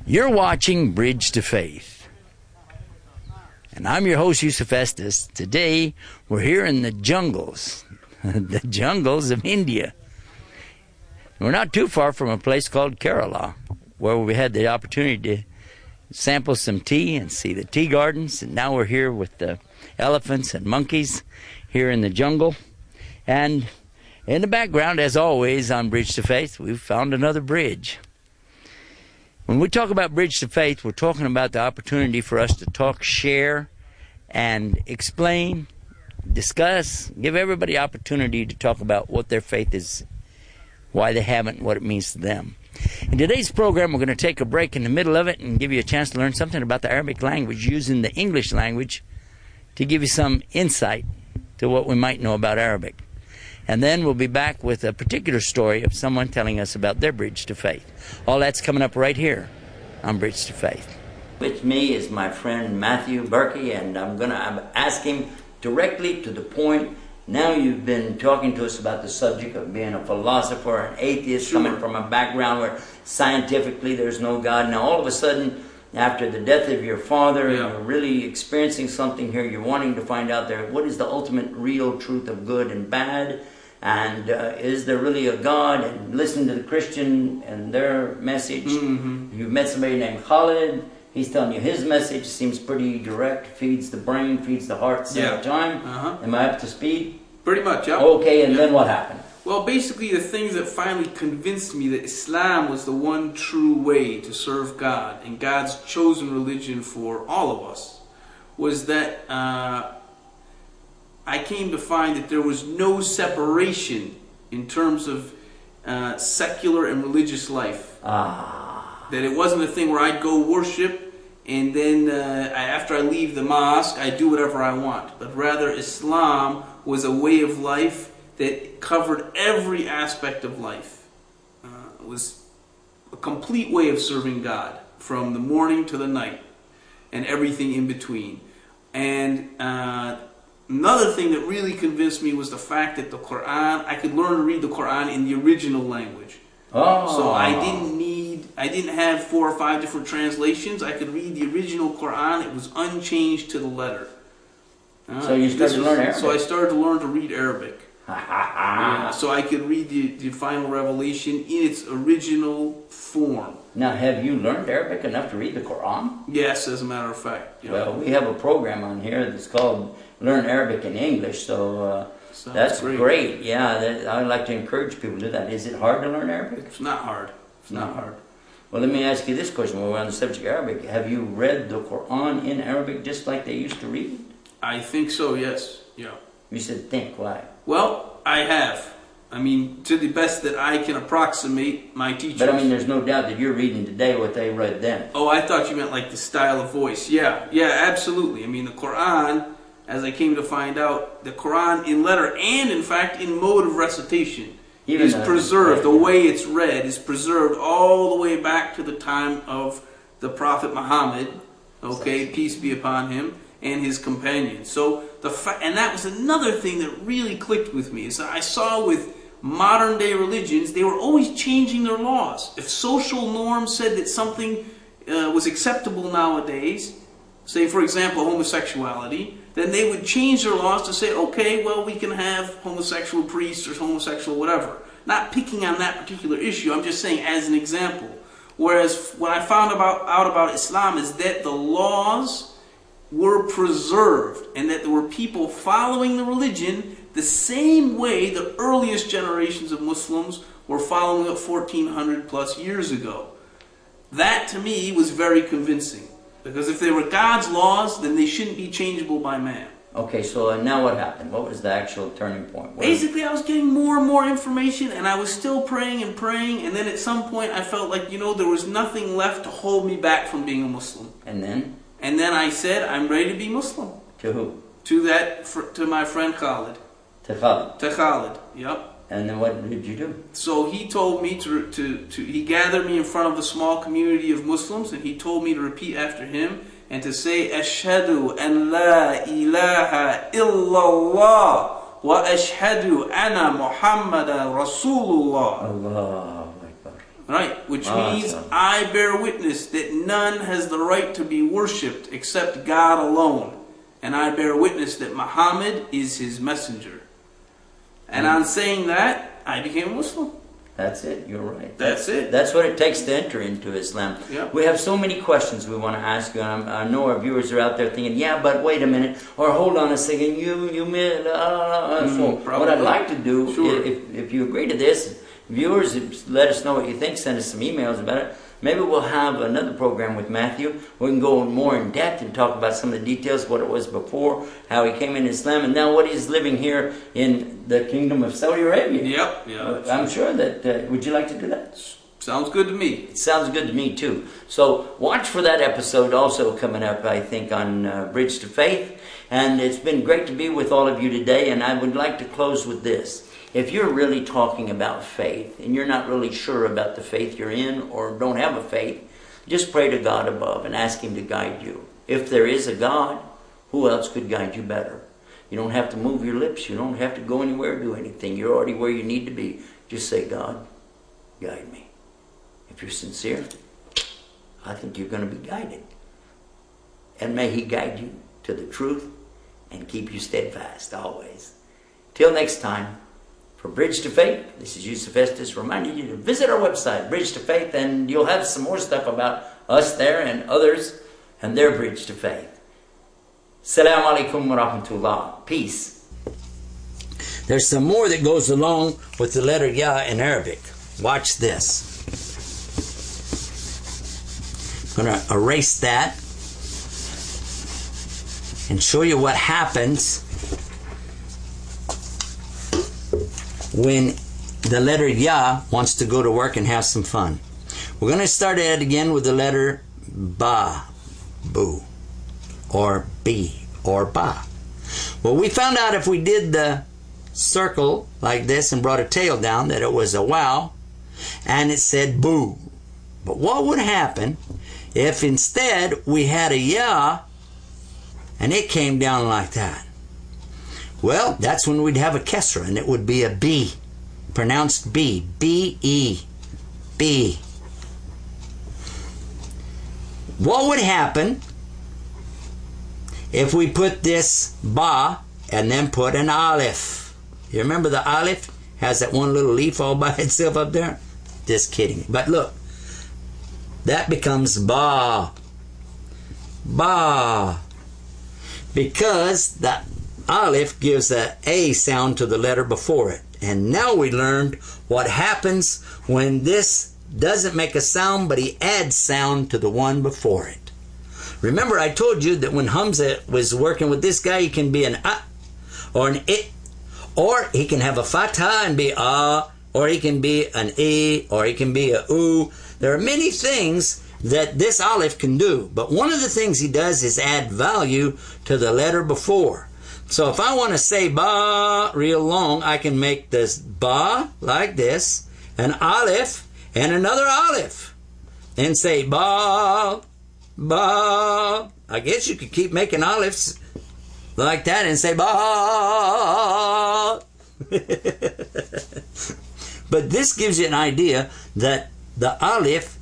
You're watching Bridge to Faith. And I'm your host, Yusuf Estes. Today, we're here in the jungles, the jungles of India. We're not too far from a place called Kerala, where we had the opportunity to sample some tea and see the tea gardens. And now we're here with the elephants and monkeys here in the jungle. And in the background, as always, on Bridge to Faith, we've found another bridge. When we talk about Bridge to Faith, we're talking about the opportunity for us to talk, share, and explain, discuss, give everybody opportunity to talk about what their faith is, why they have it, and what it means to them. In today's program, we're going to take a break in the middle of it and give you a chance to learn something about the Arabic language using the English language to give you some insight to what we might know about Arabic. And then we'll be back with a particular story of someone telling us about their Bridge to Faith. All that's coming up right here on Bridge to Faith. With me is my friend Matthew Berkey, and I'm going to ask him directly to the point. Now you've been talking to us about the subject of being a philosopher, an atheist, Sure. coming from a background where scientifically there's no God. Now all of a sudden, after the death of your father, you're really experiencing something here. You're wanting to find out there, what is the ultimate real truth of good and bad? And is there really a God? And listen to the Christian and their message. Mm-hmm. You've met somebody named Khalid. He's telling you his message seems pretty direct, feeds the brain, feeds the heart, same time. Am I up to speed? Pretty much, yeah. Okay, and then what happened? Well, basically the things that finally convinced me that Islam was the one true way to serve God and God's chosen religion for all of us was that I came to find that there was no separation in terms of secular and religious life. That it wasn't a thing where I'd go worship and then after I leave the mosque, I do whatever I want. But rather, Islam was a way of life that covered every aspect of life. It was a complete way of serving God from the morning to the night and everything in between. And another thing that really convinced me was the fact that the Quran, I could learn to read the Quran in the original language. So I didn't have 4 or 5 different translations. I could read the original Quran. It was unchanged to the letter. So you started to learn Arabic? So I started to learn to read Arabic. So I could read the final revelation in its original form. Now, have you learned Arabic enough to read the Quran? Yes, as a matter of fact. Yeah. Well, we have a program on here that's called Learn Arabic in English, so that's great. Yeah, I'd like to encourage people to do that. Is it hard to learn Arabic? It's not hard. It's not hard. Well, let me ask you this question while we're on the subject of Arabic. Have you read the Quran in Arabic just like they used to read? I think so, yes. Yeah. You said think, why? Well, I have. I mean, to the best that I can approximate my teachers. But I mean, there's no doubt that you're reading today what they read then. Oh, I thought you meant like the style of voice. Yeah, absolutely. I mean, the Quran, as I came to find out, the Quran in letter and, in fact, in mode of recitation is preserved. The way it's read is preserved all the way back to the time of the Prophet Muhammad, okay, peace be upon him, and his companions. So and that was another thing that really clicked with me. Is I saw with modern day religions, they were always changing their laws. If social norms said that something was acceptable nowadays, say for example homosexuality, then they would change their laws to say, okay, well we can have homosexual priests or homosexual whatever. Not picking on that particular issue, I'm just saying as an example. Whereas what I found out about Islam is that the laws were preserved and that there were people following the religion the same way the earliest generations of Muslims were following it 1400 plus years ago. That to me was very convincing, because if they were God's laws, then they shouldn't be changeable by man. Okay, so now what happened? What was the actual turning point? Basically, I was getting more and more information, and I was still praying and praying, and then at some point I felt like, there was nothing left to hold me back from being a Muslim. And then? And then I said, I'm ready to be Muslim. To who? To my friend Khalid. To Khalid? To Khalid, yep. And then what did you do? So he told me he gathered me in front of the small community of Muslims, and he told me to repeat after him and to say, Ashhadu an la ilaha illallah wa ashhadu anna Muhammadan Rasulullah. Allahu Akbar. Right, which means I bear witness that none has the right to be worshipped except God alone. And I bear witness that Muhammad is his messenger. And on saying that, I became a Muslim. That's it. You're right. That's it. That's what it takes to enter into Islam. Yep. We have so many questions we want to ask you. And I know our viewers are out there thinking, yeah, but wait a minute. Or hold on a second. You mean... So what I'd like to do, if you agree to this, viewers, let us know what you think. Send us some emails about it. Maybe we'll have another program with Matthew. We can go more in depth and talk about some of the details, what it was before, how he came in Islam, and now what he's living here in the Kingdom of Saudi Arabia. Yep. Yeah. I'm sure that, would you like to do that? Sounds good to me. It sounds good to me too. So watch for that episode also coming up, I think, on Bridge to Faith. And it's been great to be with all of you today, and I would like to close with this. If you're really talking about faith and you're not really sure about the faith you're in or don't have a faith, just pray to God above and ask Him to guide you. If there is a God, who else could guide you better? You don't have to move your lips. You don't have to go anywhere or do anything. You're already where you need to be. Just say, God, guide me. If you're sincere, I think you're going to be guided. And may He guide you to the truth and keep you steadfast always. Till next time. For Bridge to Faith, this is Yusuf Estes reminding you to visit our website, Bridge to Faith, and you'll have some more stuff about us there and others and their Bridge to Faith. Assalamu alaikum wa rahmatullah. Peace. There's some more that goes along with the letter Ya in Arabic. Watch this. I'm going to erase that and show you what happens when the letter Ya wants to go to work and have some fun. We're going to start it again with the letter Ba, Boo, or B, or Ba. Well, we found out if we did the circle like this and brought a tail down that it was a wow, and it said Boo. But what would happen if instead we had a Ya and it came down like that? Well, that's when we'd have a kesra, and it would be a B, pronounced B, B-E, B. What would happen if we put this ba and then put an aleph? You remember the aleph has that one little leaf all by itself up there? Just kidding. But look, that becomes ba, ba, because the aleph gives an A sound to the letter before it. And now we learned what happens when this doesn't make a sound, but he adds sound to the one before it. Remember, I told you that when Hamza was working with this guy, he can be an A or an I, or he can have a fatha and be A, or he can be an E, or he can be a U. There are many things that this aleph can do, but one of the things he does is add value to the letter before. So if I want to say ba real long, I can make this ba like this, an aleph, and another aleph, and say ba, ba. I guess you could keep making alephs like that and say ba. But this gives you an idea that the aleph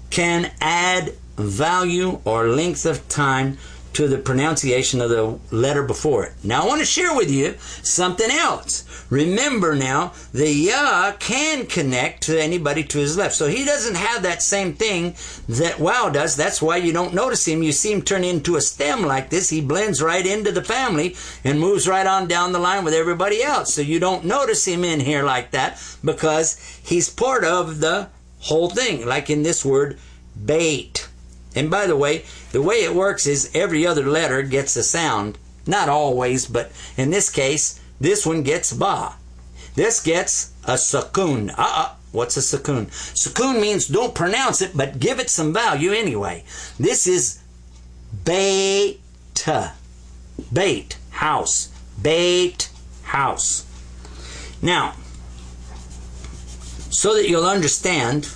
can add value or length of time to the pronunciation of the letter before it. Now I want to share with you something else. Remember now, the Ya can connect to anybody to his left. So he doesn't have that same thing that Wow does. That's why you don't notice him. You see him turn into a stem like this. He blends right into the family and moves right on down the line with everybody else. So you don't notice him in here like that because he's part of the whole thing. Like in this word, bait. And by the way it works is every other letter gets a sound. Not always, but in this case, this one gets ba. This gets a sukoon. What's a sukoon? Sukoon means don't pronounce it, but give it some value anyway. This is bait. Bait, house. Bait, house. Now, so that you'll understand,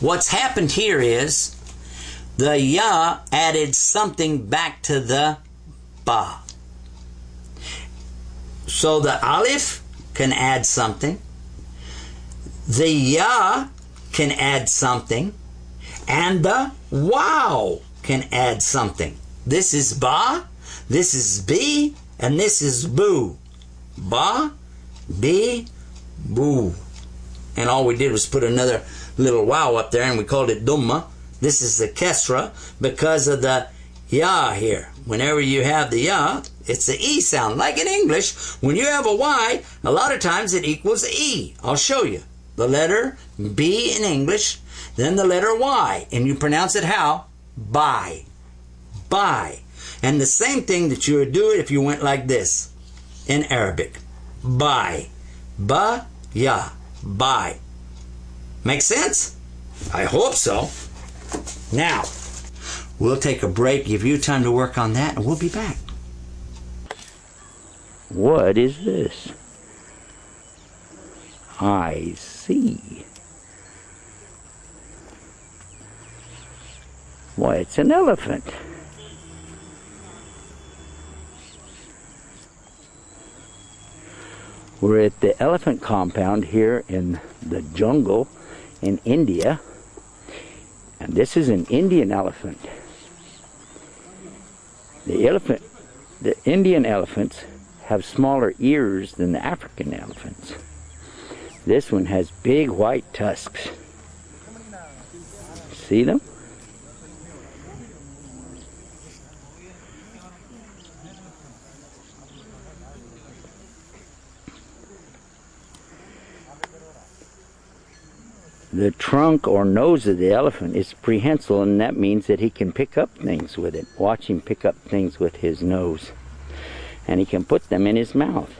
what's happened here is the Ya added something back to the Ba. So the Aleph can add something. The Ya can add something, and the wow can add something. This is ba, this is be, and this is boo. Ba, be, boo. And all we did was put another little wow up there, and we called it dumma. This is the kesra because of the ya here. Whenever you have the ya, it's the e sound. Like in English, when you have a y, a lot of times it equals e. I'll show you. The letter B in English, then the letter Y, and you pronounce it how? By. By. And the same thing that you would do it if you went like this in Arabic. By. Ba, ya. By. Make sense? I hope so. Now, we'll take a break, give you time to work on that, and we'll be back. What is this? I see. Why, it's an elephant. We're at the elephant compound here in the jungle in India. And this is an Indian elephant. The Indian elephants have smaller ears than the African elephants. This one has big white tusks. See them? The trunk or nose of the elephant is prehensile, and that means that he can pick up things with it. Watch him pick up things with his nose. And he can put them in his mouth.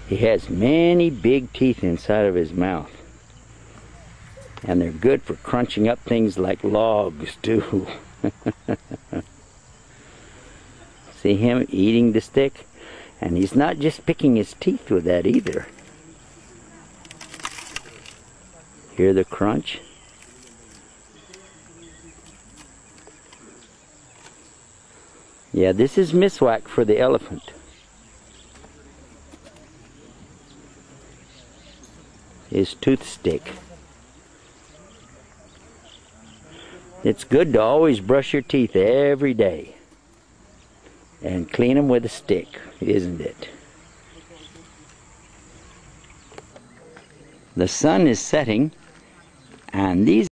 He has many big teeth inside of his mouth. And they're good for crunching up things like logs, too. See him eating the stick? And he's not just picking his teeth with that either. Hear the crunch? Yeah, this is miswak for the elephant. His tooth stick. It's good to always brush your teeth every day and clean them with a stick, isn't it? The sun is setting, and these